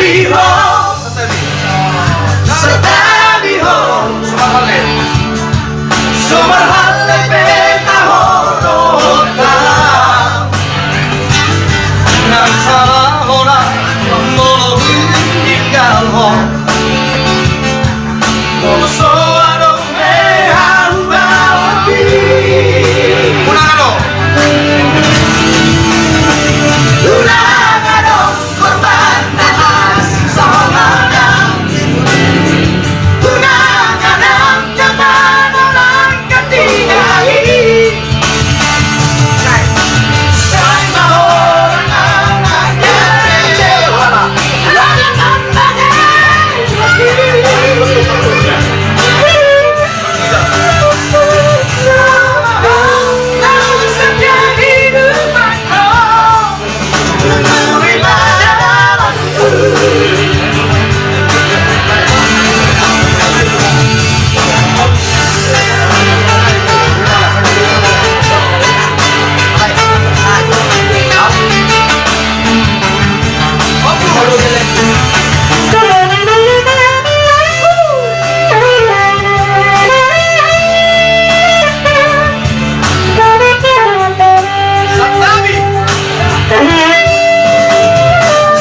Setabiho, setabiho, sumarhale petaholo nang sarahora molo tinggal ho molo soaro me hambabi unangano korban taas sa mga tunangan ang kapanan ng katingay sa'y mahorang ang agad walang ang bagay ang sadyang inuman ko tuloy madalang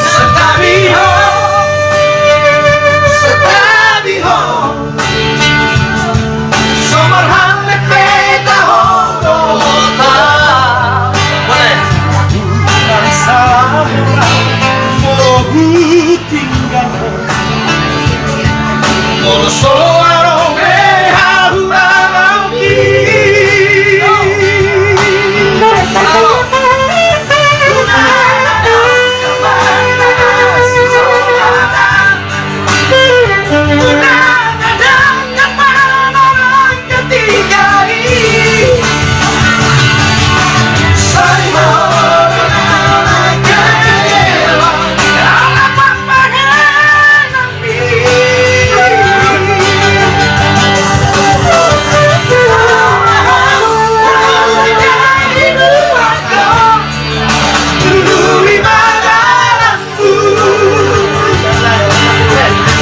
Setabiho, setabiho, sumarhale petaholo nang sarahora molo tinggal molo soaro me hambabi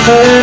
Oh